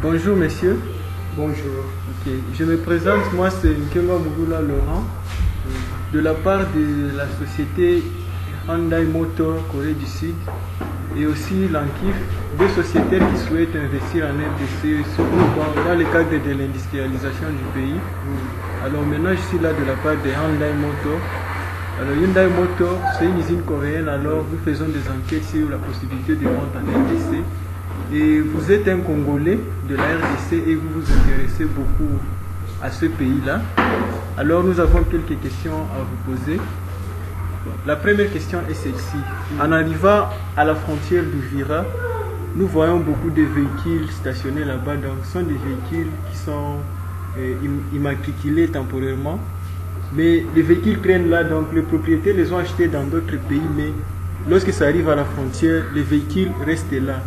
Bonjour messieurs. Bonjour. Ok, je me présente, moi c'est Nkenga Mugula Laurent, de la part de la société Hyundai Motor Corée du Sud et aussi l'Ankif, deux sociétaires qui souhaitent investir en RDC dans le cadre de l'industrialisation du pays. Alors maintenant je suis là de la part de Hyundai Motor. Alors Hyundai Motor c'est une usine coréenne, alors nous faisons des enquêtes sur la possibilité de vente en RDC. Et vous êtes un Congolais de la RDC et vous vous intéressez beaucoup à ce pays-là. Alors nous avons quelques questions à vous poser. La première question est celle-ci. En arrivant à la frontière du Vira, nous voyons beaucoup de véhicules stationnés là-bas. Donc ce sont des véhicules qui sont immatriculés temporairement. Mais les véhicules traînent là, donc les propriétaires les ont achetés dans d'autres pays. Mais lorsque ça arrive à la frontière, les véhicules restent là.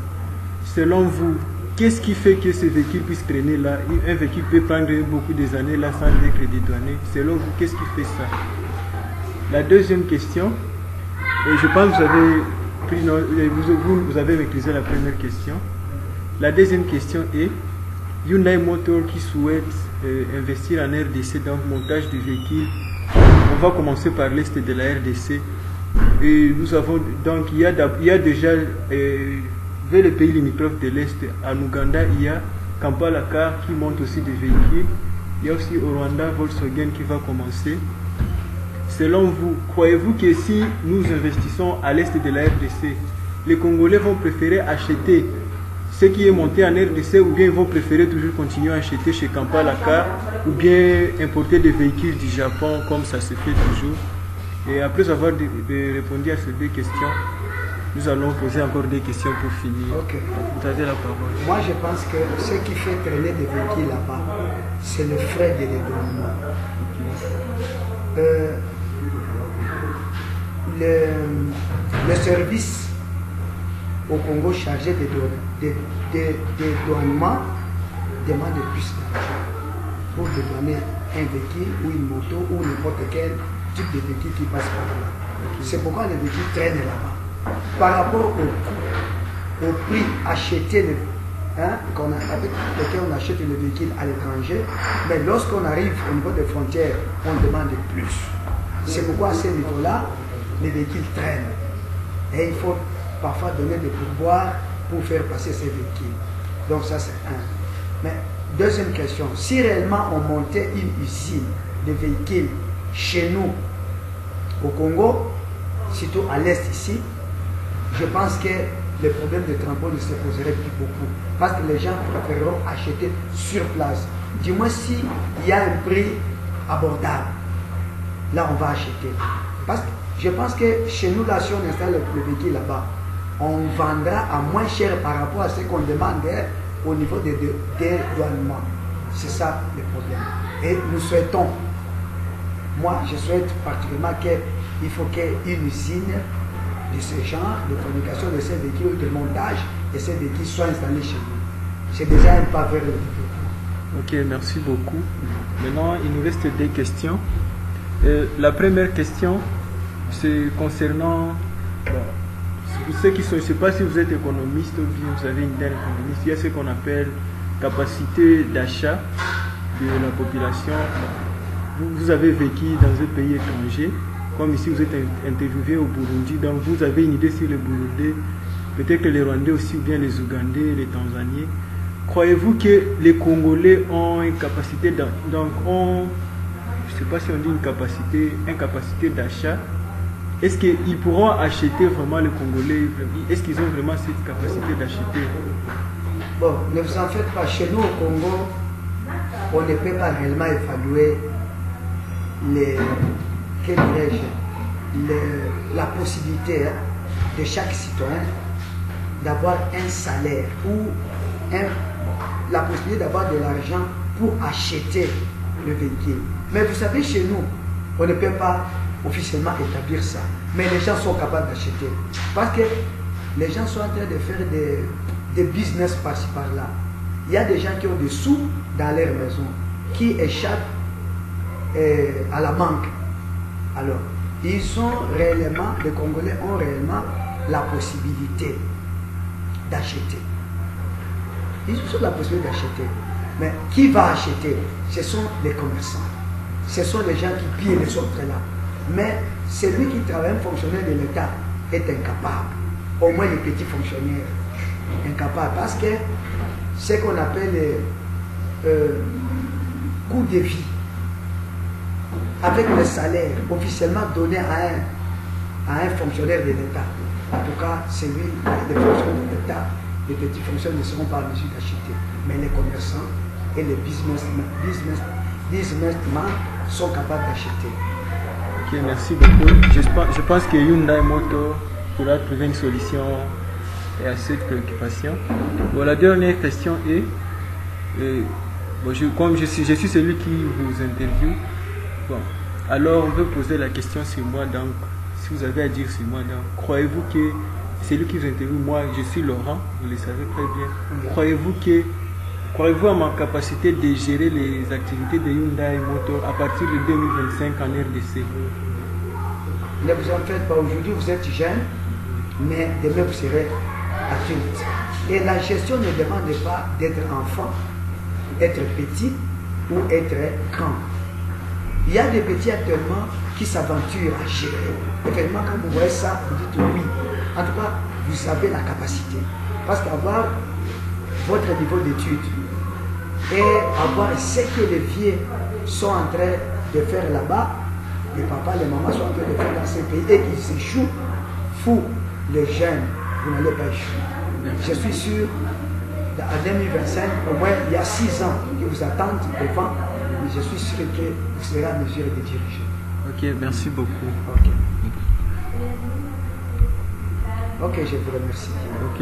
Selon vous, qu'est-ce qui fait que ces véhicules puissent traîner là? Un véhicule peut prendre beaucoup des années là sans être dédouané. Selon vous, qu'est-ce qui fait ça? La deuxième question, et je pense que vous avez maîtrisé la première question. La deuxième question est Hyundai Motor qui souhaite investir en RDC dans le montage de véhicules. On va commencer par l'est de la RDC. Et nous avons donc il y a déjà vers les pays limitrophes de l'Est, en Ouganda, il y a Kampala Car qui monte aussi des véhicules. Il y a aussi au Rwanda Volkswagen qui va commencer. Selon vous, croyez-vous que si nous investissons à l'Est de la RDC, les Congolais vont préférer acheter ce qui est monté en RDC ou bien ils vont préférer toujours continuer à acheter chez Kampala Car ou bien importer des véhicules du Japon comme ça se fait toujours? Et après avoir répondu à ces deux questions, nous allons poser encore des questions pour finir. Ok. Vous avez la parole. Moi, je pense que ce qui fait traîner des véhicules là-bas, c'est le frais de dédouanement. Le service au Congo chargé de dédouanement demande plus d'argent pour dédouaner un véhicule ou une moto ou n'importe quel type de véhicule qui passe par là. C'est pourquoi les véhicules traînent là-bas. Par rapport au coût, au prix acheté avec lequel on achète le véhicule à l'étranger, mais lorsqu'on arrive au niveau des frontières, on demande plus. C'est pourquoi à ce niveau-là, les véhicules traînent. Et il faut parfois donner des pourboires pour faire passer ces véhicules. Donc ça c'est un. Mais deuxième question, si réellement on montait une usine de véhicules chez nous, au Congo, surtout à l'est ici, je pense que les problèmes de transport ne se poseraient plus beaucoup. Parce que les gens préféreront acheter sur place. Du moins, s'il y a un prix abordable, là on va acheter. Parce que je pense que chez nous, là, si on installe le véhicule là-bas, on vendra à moins cher par rapport à ce qu'on demande au niveau des dédouanements. C'est ça le problème. Et nous souhaitons, moi je souhaite particulièrement qu'il faut qu'une usine de ce genre, de communication de ces véhicules, de montage de ces véhicules soient installés chez nous. C'est déjà un pas vers le développement. Ok, merci beaucoup. Maintenant, il nous reste deux questions. La première question, c'est concernant, pour ceux qui sont, je ne sais pas si vous êtes économiste ou bien vous avez une idée économiste, il y a ce qu'on appelle capacité d'achat de la population. Vous avez vécu dans un pays étranger. Comme ici vous êtes interviewé au Burundi, donc vous avez une idée sur les Burundais, peut-être que les Rwandais aussi, ou bien les Ougandais, les Tanzaniens. Croyez-vous que les Congolais ont une capacité, je ne sais pas si on dit une capacité d'achat? Est-ce qu'ils pourront acheter vraiment les Congolais? Est-ce qu'ils ont vraiment cette capacité d'acheter? Bon, ne vous en faites pas, chez nous au Congo, on ne peut pas réellement évaluer la possibilité de chaque citoyen d'avoir un salaire ou la possibilité d'avoir de l'argent pour acheter le véhicule. Mais vous savez, chez nous, on ne peut pas officiellement établir ça. Mais les gens sont capables d'acheter. Parce que les gens sont en train de faire des business par-ci par-là. Il y a des gens qui ont des sous dans leur maison, qui échappent à la banque. Alors, les Congolais ont réellement la possibilité d'acheter. Ils ont la possibilité d'acheter. Mais qui va acheter? Ce sont les commerçants. Ce sont les gens qui pillent les autres là. Mais celui qui travaille, un fonctionnaire de l'État, est incapable. Au moins les petits fonctionnaires, incapables. Parce que ce qu'on appelle coût de vie, avec le salaire officiellement donné à un fonctionnaire de l'État. En tout cas, c'est lui, les fonctionnaires de l'État, les petits fonctionnaires ne seront pas en mesure d'acheter. Mais les commerçants et les businessmen sont capables d'acheter. Ok, merci beaucoup. Je pense que Hyundai Motor pourra trouver une solution à cette préoccupation. Bon, la dernière question est, comme je suis celui qui vous interviewe, bon, alors on peut poser la question sur moi, donc si vous avez à dire sur moi, donc croyez-vous que celui qui vous interviewe, moi je suis Laurent, vous le savez très bien, croyez-vous à ma capacité de gérer les activités de Hyundai Motor à partir de 2025 en RDC? Ne vous en faites pas, aujourd'hui vous êtes jeune, mais demain vous serez adulte. Et la gestion ne demande pas d'être enfant, être petit ou être grand. Il y a des petits actuellement qui s'aventurent à gérer. Effectivement, quand vous voyez ça, vous dites oui. En tout cas, vous avez la capacité. Parce qu'avoir votre niveau d'études et avoir ce que les vieux sont en train de faire là-bas, les papas, les mamans sont en train de faire dans ces pays et qu'ils échouent, fou, les jeunes, vous n'allez pas échouer. Je suis sûr, en 2025, au moins il y a 6 ans qui vous attendent devant, mais je suis sûr que vous serez en mesure de diriger. Ok, merci beaucoup. Ok, je vous remercie. Ok.